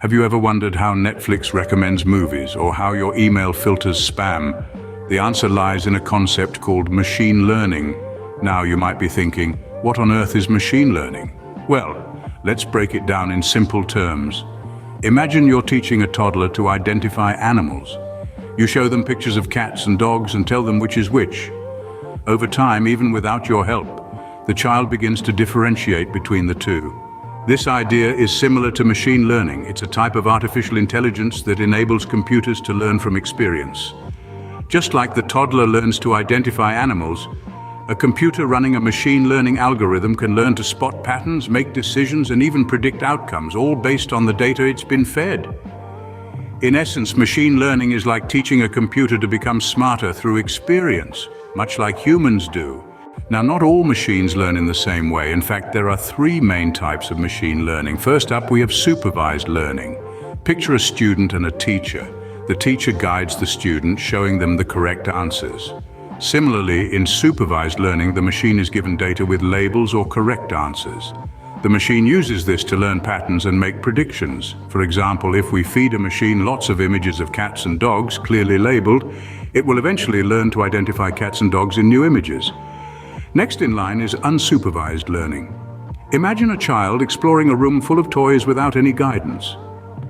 Have you ever wondered how Netflix recommends movies or how your email filters spam? The answer lies in a concept called machine learning. Now you might be thinking, what on earth is machine learning? Well, let's break it down in simple terms. Imagine you're teaching a toddler to identify animals. You show them pictures of cats and dogs and tell them which is which. Over time, even without your help, the child begins to differentiate between the two. This idea is similar to machine learning. It's a type of artificial intelligence that enables computers to learn from experience. Just like the toddler learns to identify animals, a computer running a machine learning algorithm can learn to spot patterns, make decisions, and even predict outcomes, all based on the data it's been fed. In essence, machine learning is like teaching a computer to become smarter through experience, much like humans do. Now, not all machines learn in the same way. In fact, there are three main types of machine learning. First up, we have supervised learning. Picture a student and a teacher. The teacher guides the student, showing them the correct answers. Similarly, in supervised learning, the machine is given data with labels or correct answers. The machine uses this to learn patterns and make predictions. For example, if we feed a machine lots of images of cats and dogs clearly labeled, it will eventually learn to identify cats and dogs in new images. Next in line is unsupervised learning. Imagine a child exploring a room full of toys without any guidance.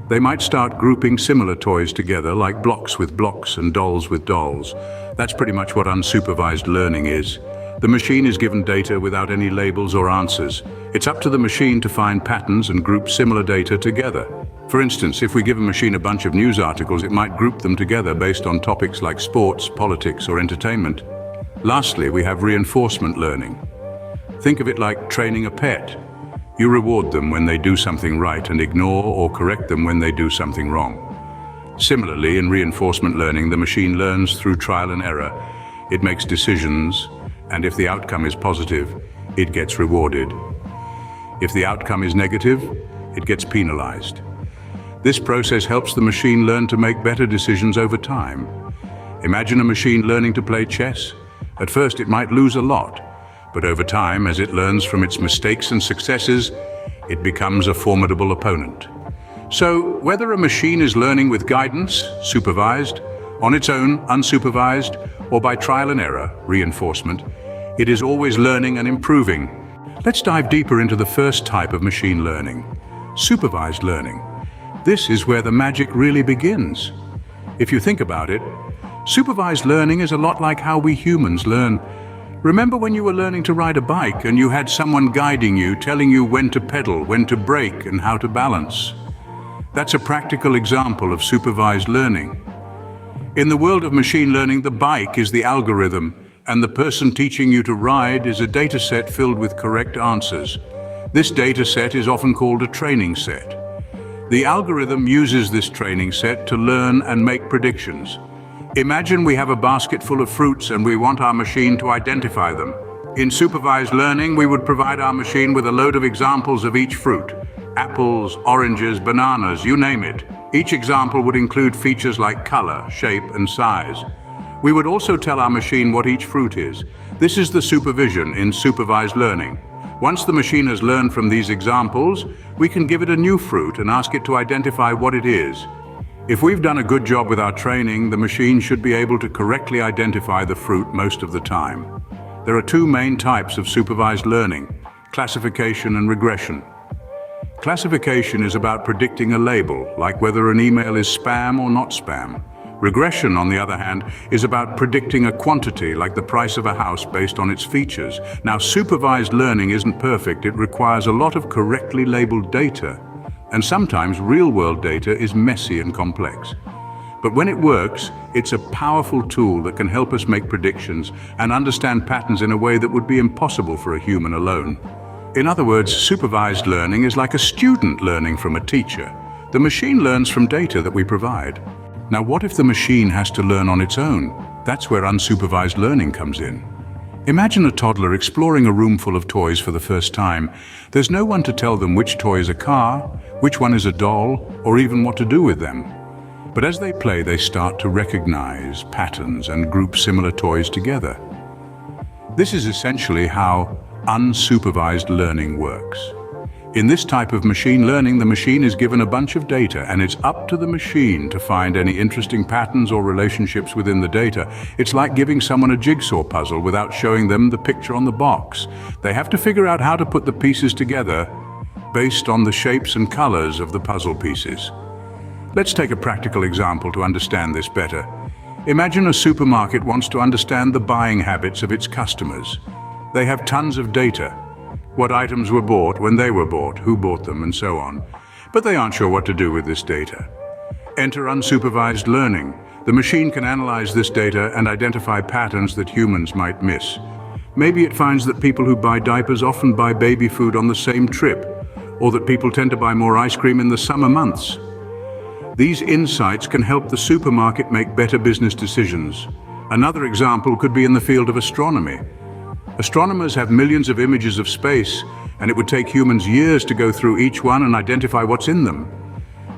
They might start grouping similar toys together, like blocks with blocks and dolls with dolls. That's pretty much what unsupervised learning is. The machine is given data without any labels or answers. It's up to the machine to find patterns and group similar data together. For instance, if we give a machine a bunch of news articles, it might group them together based on topics like sports, politics, or entertainment. Lastly, we have reinforcement learning. Think of it like training a pet. You reward them when they do something right and ignore or correct them when they do something wrong. Similarly, in reinforcement learning, the machine learns through trial and error. It makes decisions, and if the outcome is positive, it gets rewarded. If the outcome is negative, it gets penalized. This process helps the machine learn to make better decisions over time. Imagine a machine learning to play chess. At first, it might lose a lot, but over time, as it learns from its mistakes and successes, it becomes a formidable opponent. So, whether a machine is learning with guidance, supervised, on its own, unsupervised, or by trial and error, reinforcement, it is always learning and improving. Let's dive deeper into the first type of machine learning, supervised learning. This is where the magic really begins. If you think about it, supervised learning is a lot like how we humans learn. Remember when you were learning to ride a bike and you had someone guiding you, telling you when to pedal, when to brake, and how to balance? That's a practical example of supervised learning. In the world of machine learning, the bike is the algorithm, and the person teaching you to ride is a data set filled with correct answers. This data set is often called a training set. The algorithm uses this training set to learn and make predictions. Imagine we have a basket full of fruits and we want our machine to identify them. In supervised learning, we would provide our machine with a load of examples of each fruit. Apples, oranges, bananas, you name it. Each example would include features like color, shape, and size. We would also tell our machine what each fruit is. This is the supervision in supervised learning. Once the machine has learned from these examples, we can give it a new fruit and ask it to identify what it is. If we've done a good job with our training, the machine should be able to correctly identify the fruit most of the time. There are two main types of supervised learning: classification and regression. Classification is about predicting a label, like whether an email is spam or not spam. Regression, on the other hand, is about predicting a quantity, like the price of a house based on its features. Now, supervised learning isn't perfect. It requires a lot of correctly labeled data. And sometimes real-world data is messy and complex. But when it works, it's a powerful tool that can help us make predictions and understand patterns in a way that would be impossible for a human alone. In other words, supervised learning is like a student learning from a teacher. The machine learns from data that we provide. Now, what if the machine has to learn on its own? That's where unsupervised learning comes in. Imagine a toddler exploring a room full of toys for the first time. There's no one to tell them which toy is a car, which one is a doll, or even what to do with them. But as they play, they start to recognize patterns and group similar toys together. This is essentially how unsupervised learning works. In this type of machine learning, the machine is given a bunch of data and it's up to the machine to find any interesting patterns or relationships within the data. It's like giving someone a jigsaw puzzle without showing them the picture on the box. They have to figure out how to put the pieces together based on the shapes and colors of the puzzle pieces. Let's take a practical example to understand this better. Imagine a supermarket wants to understand the buying habits of its customers. They have tons of data. What items were bought, when they were bought, who bought them, and so on. But they aren't sure what to do with this data. Enter unsupervised learning. The machine can analyze this data and identify patterns that humans might miss. Maybe it finds that people who buy diapers often buy baby food on the same trip, or that people tend to buy more ice cream in the summer months. These insights can help the supermarket make better business decisions. Another example could be in the field of astronomy. Astronomers have millions of images of space, and it would take humans years to go through each one and identify what's in them.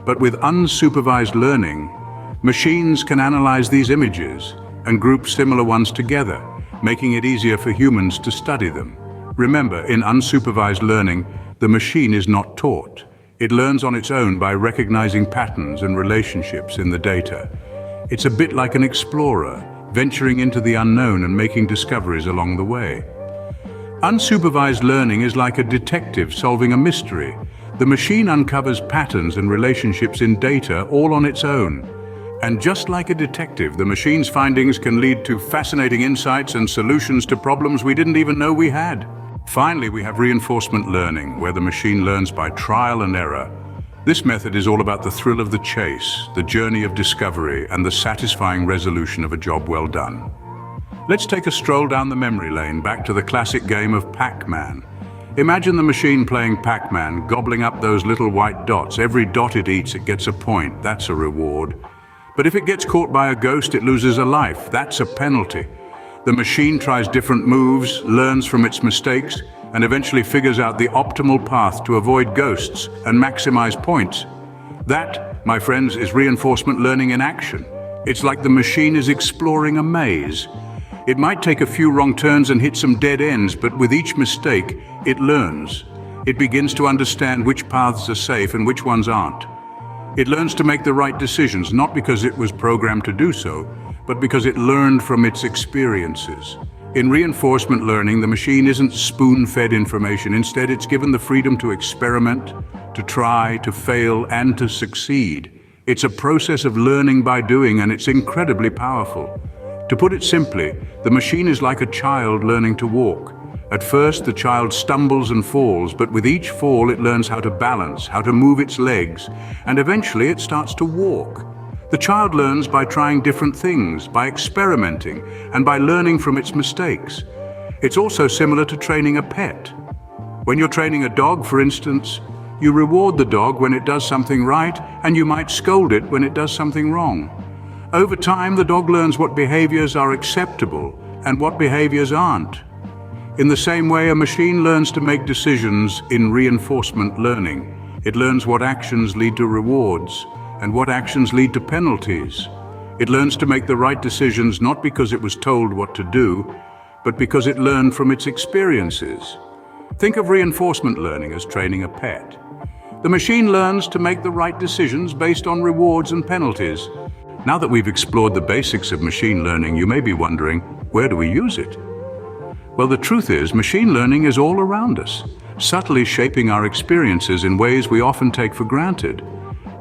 But with unsupervised learning, machines can analyze these images and group similar ones together, making it easier for humans to study them. Remember, in unsupervised learning, the machine is not taught. It learns on its own by recognizing patterns and relationships in the data. It's a bit like an explorer, venturing into the unknown and making discoveries along the way. Unsupervised learning is like a detective solving a mystery. The machine uncovers patterns and relationships in data all on its own. And just like a detective, the machine's findings can lead to fascinating insights and solutions to problems we didn't even know we had. Finally, we have reinforcement learning, where the machine learns by trial and error. This method is all about the thrill of the chase, the journey of discovery, and the satisfying resolution of a job well done. Let's take a stroll down the memory lane back to the classic game of Pac-Man. Imagine the machine playing Pac-Man, gobbling up those little white dots. Every dot it eats, it gets a point. That's a reward. But if it gets caught by a ghost, it loses a life. That's a penalty. The machine tries different moves, learns from its mistakes, and eventually figures out the optimal path to avoid ghosts and maximize points. That, my friends, is reinforcement learning in action. It's like the machine is exploring a maze. It might take a few wrong turns and hit some dead ends, but with each mistake, it learns. It begins to understand which paths are safe and which ones aren't. It learns to make the right decisions, not because it was programmed to do so, but because it learned from its experiences. In reinforcement learning, the machine isn't spoon-fed information. Instead, it's given the freedom to experiment, to try, to fail, and to succeed. It's a process of learning by doing, and it's incredibly powerful. To put it simply, the machine is like a child learning to walk. At first, the child stumbles and falls, but with each fall, it learns how to balance, how to move its legs, and eventually it starts to walk. The child learns by trying different things, by experimenting, and by learning from its mistakes. It's also similar to training a pet. When you're training a dog, for instance, you reward the dog when it does something right, and you might scold it when it does something wrong. Over time, the dog learns what behaviors are acceptable and what behaviors aren't. In the same way, a machine learns to make decisions in reinforcement learning. It learns what actions lead to rewards and what actions lead to penalties. It learns to make the right decisions not because it was told what to do, but because it learned from its experiences. Think of reinforcement learning as training a pet. The machine learns to make the right decisions based on rewards and penalties. Now that we've explored the basics of machine learning, you may be wondering, where do we use it? Well, the truth is, machine learning is all around us, subtly shaping our experiences in ways we often take for granted.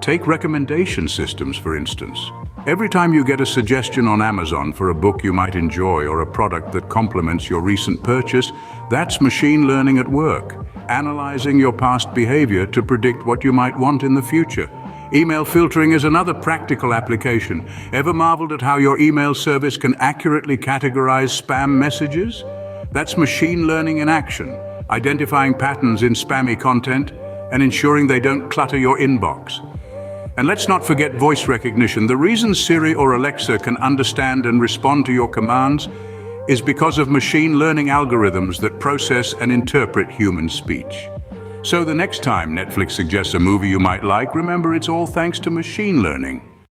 Take recommendation systems, for instance. Every time you get a suggestion on Amazon for a book you might enjoy or a product that complements your recent purchase, that's machine learning at work, analyzing your past behavior to predict what you might want in the future. Email filtering is another practical application. Ever marveled at how your email service can accurately categorize spam messages? That's machine learning in action, identifying patterns in spammy content and ensuring they don't clutter your inbox. And let's not forget voice recognition. The reason Siri or Alexa can understand and respond to your commands is because of machine learning algorithms that process and interpret human speech. So the next time Netflix suggests a movie you might like, remember it's all thanks to machine learning.